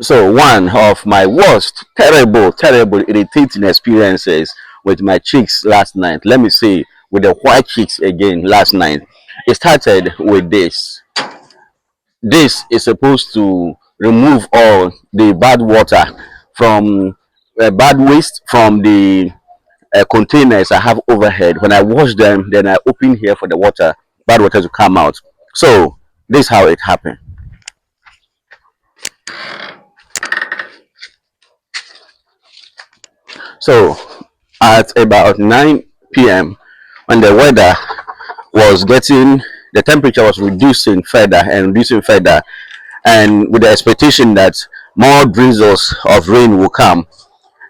So one of my worst, terrible, irritating experiences with my chicks last night. Let me say with the white chicks again last night. It started with this. This is supposed to remove all the bad water from bad waste from the containers I have overhead. When I wash them, then I open here for the water, bad water to come out. So this is how it happened. So at about 9 p.m., when the weather was getting, the temperature was reducing further and reducing further, and with the expectation that more drizzles of rain will come.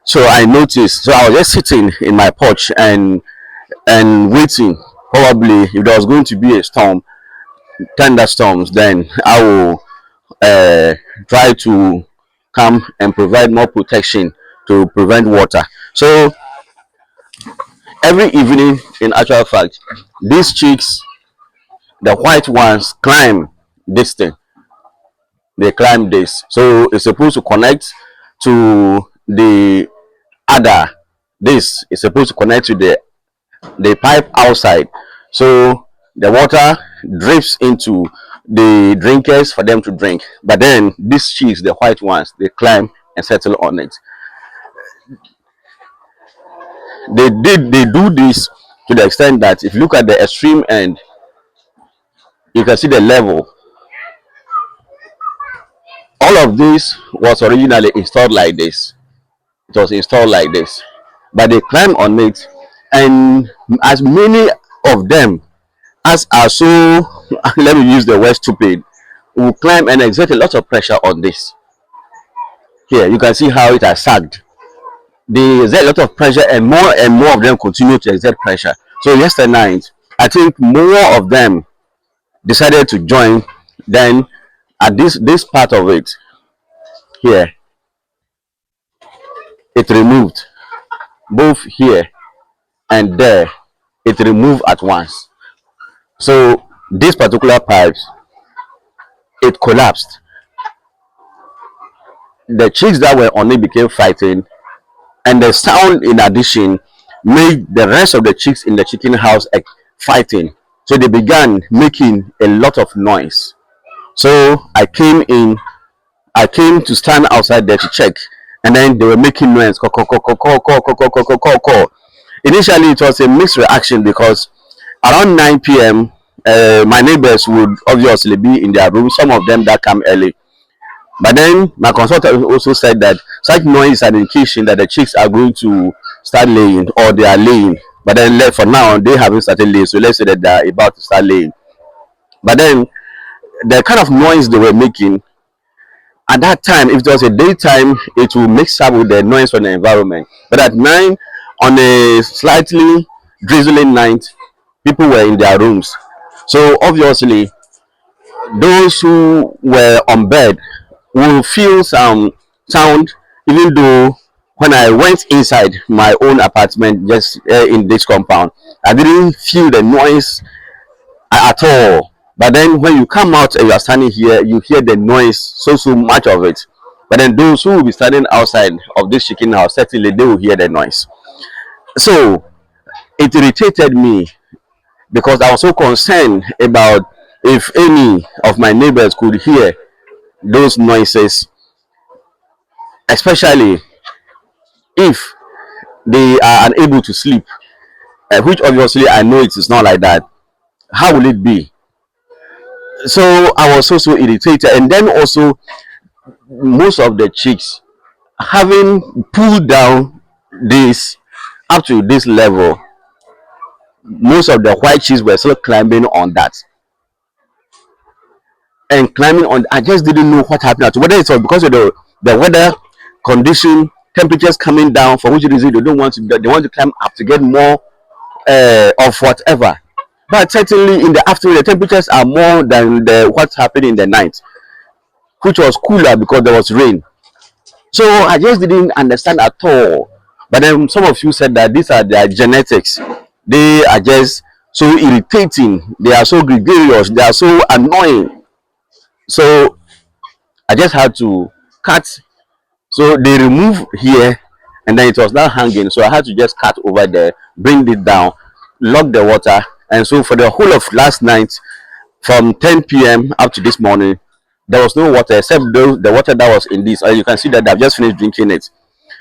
So I noticed. So I was just sitting in my porch and waiting. Probably if there was going to be a storm, thunderstorms, then I will uh, try to come and provide more protection to prevent water. So every evening, in actual fact, these chicks, the white ones, climb this thing. They climb this. So it's supposed to connect to the other. This is supposed to connect to the pipe outside. So the water drips into the drinkers for them to drink. But then these chicks, the white ones, they climb and settle on it. They do this to the extent that if you look at the extreme end, you can see the level. All of this was originally installed like this. It was installed like this, but they climb on it, and as many of them as are so let me use the word stupid will climb and exert a lot of pressure on this. Here you can see how it has sagged. They exert a lot of pressure, and more of them continue to exert pressure. So yesterday night, I think more of them decided to join. Then at this part of it here, it removed both here and there. It removed at once. So this particular pipes, it collapsed. The chicks that were on it became fighting, and the sound in addition made the rest of the chicks in the chicken house fighting. So they began making a lot of noise. So I came to stand outside there to check, and then they were making noise. Call, call, call, call, call, call, call, call, call, call, call, call. Initially, it was a mixed reaction because around 9 p.m., my neighbors would obviously be in their room. Some of them that come early. But then my consultant also said that such noise is an indication that the chicks are going to start laying or they are laying. But then for now, they haven't started laying. So let's say that they are about to start laying. But then the kind of noise they were making at that time, if it was a daytime, it will mix up with the noise from the environment. But at 9, on a slightly drizzling night, people were in their rooms. So obviously, those who were on bed will feel some sound, even though when I went inside my own apartment, just in this compound, I didn't feel the noise at all. But then when you come out and you are standing here, you hear the noise, so much of it. But then those who will be standing outside of this chicken house, certainly they will hear the noise. So it irritated me because I was so concerned about if any of my neighbors could hear those noises, especially if they are unable to sleep, which obviously I know it is not like that. How will it be? So I was so irritated, and then also most of the chicks having pulled down this up to this level, most of the white chicks were still climbing on that and climbing on. I just didn't know what happened. Whether it was because of the weather condition, temperatures coming down, for which reason they want to climb up to get more of whatever. But certainly in the afternoon, the temperatures are more than what's happening in the night, which was cooler because there was rain. So I just didn't understand at all. But then some of you said that these are their genetics. They are just so irritating. They are so gregarious. They are so annoying. So I just had to cut. So they remove here, and then it was now hanging. So I had to just cut over there, bring it down, lock the water, and so for the whole of last night, from 10 p.m. up to this morning, there was no water except the water that was in this. And you can see that I've just finished drinking it.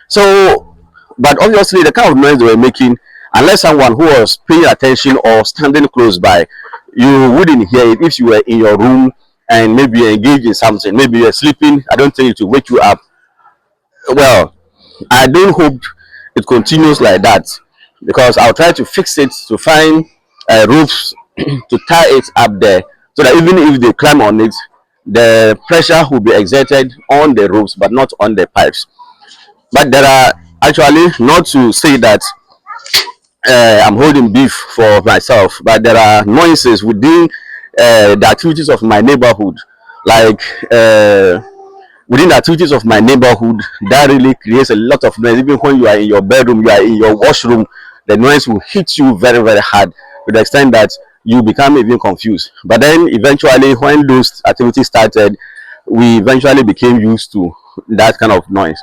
So, but obviously, the kind of noise they were making, unless someone who was paying attention or standing close by, you wouldn't hear it if you were in your room and maybe you're engaged in something. Maybe you're sleeping. I don't think it will wake you up. Well, I don't hope it continues like that, because I'll try to fix it to find roofs to tie it up there, so that even if they climb on it, the pressure will be exerted on the roofs but not on the pipes. But there are actually, not to say that I'm holding beef for myself, but there are noises within the activities of my neighborhood, like within the activities of my neighborhood, that really creates a lot of noise. Even when you are in your bedroom, you are in your washroom, the noise will hit you very, very hard, to the extent that you become even confused. But then eventually, when those activities started, we eventually became used to that kind of noise.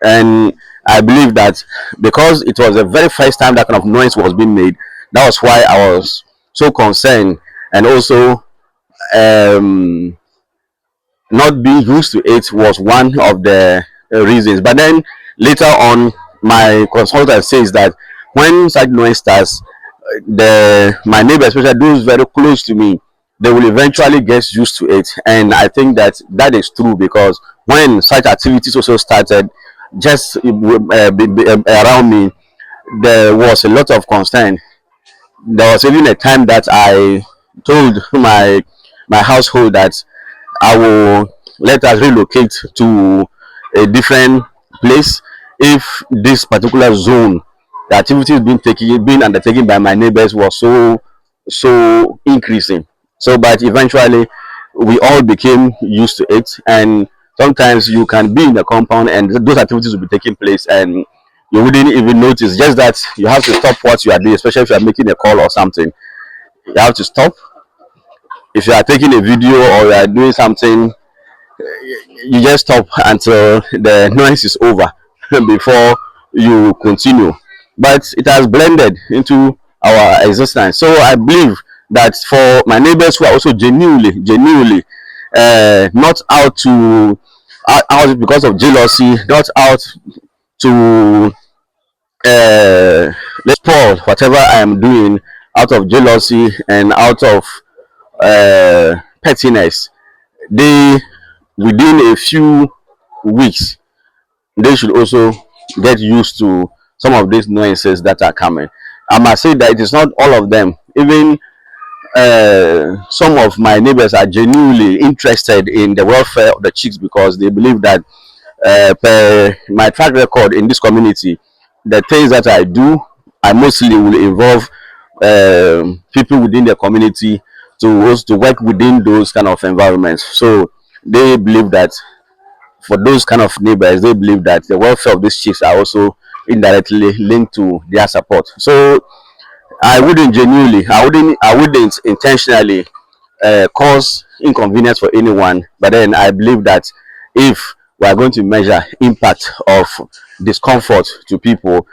And I believe that because it was the very first time that kind of noise was being made, that was why I was so concerned, and also um, not being used to it was one of the reasons. But then later on, my consultant says that when such noise starts, the my neighbors, especially those very close to me, they will eventually get used to it. And I think that that is true, because when such activities also started, just around me, there was a lot of concern. There was even a time that I told my household that I will let us relocate to a different place if this particular zone, the activities being undertaken by my neighbors, was so increasing. So, but eventually, we all became used to it, and sometimes you can be in the compound and those activities will be taking place, and you wouldn't even notice. Just that you have to stop what you are doing, especially if you are making a call or something. You have to stop. If you are taking a video or you are doing something, you just stop until the noise is over before you continue. But it has blended into our existence. So I believe that for my neighbors who are also genuinely not out because of jealousy, not out to let's spoil whatever I am doing out of jealousy and out of pettiness, they, within a few weeks, they should also get used to some of these nuances that are coming. I must say that it is not all of them. Even some of my neighbors are genuinely interested in the welfare of the chicks, because they believe that per my track record in this community, the things that I do, I mostly will involve people within the community to work within those kind of environments. So they believe that, for those kind of neighbors, they believe that the welfare of these chiefs are also indirectly linked to their support. So I wouldn't intentionally cause inconvenience for anyone. But then I believe that if we are going to measure impact of discomfort to people,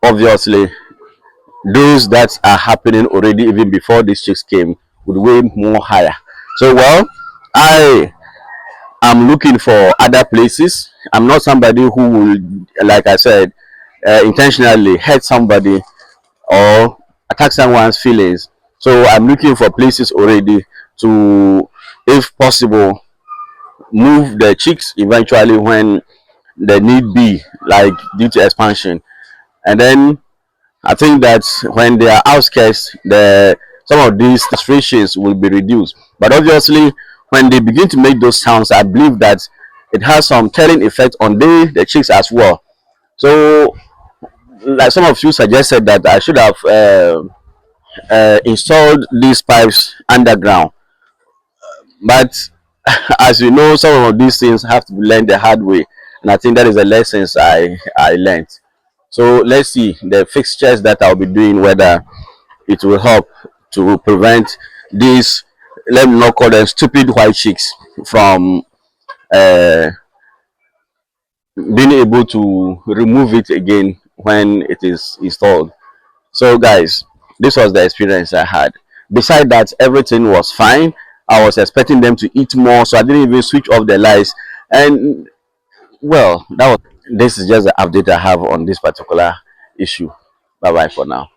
obviously those that are happening already even before these chicks came would weigh more higher. So, well, I am looking for other places. I'm not somebody who will, like I said, intentionally hurt somebody or attack someone's feelings. So I'm looking for places already to, if possible, move the chicks eventually when the need be, like due to expansion. And then I think that when they are outskirts, the some of these frustrations will be reduced. But obviously, when they begin to make those sounds, I believe that it has some telling effect on the chicks as well. So, like some of you suggested that I should have installed these pipes underground, but as you know, some of these things have to be learned the hard way, and I think that is the lessons I learned. So let's see the fixtures that I'll be doing, whether it will help to prevent these, let me not call them stupid white chicks, from being able to remove it again when it is installed. So guys, this was the experience I had. Beside that, everything was fine. I was expecting them to eat more, so I didn't even switch off the lights. And well, that was this is just the update I have on this particular issue. Bye bye for now.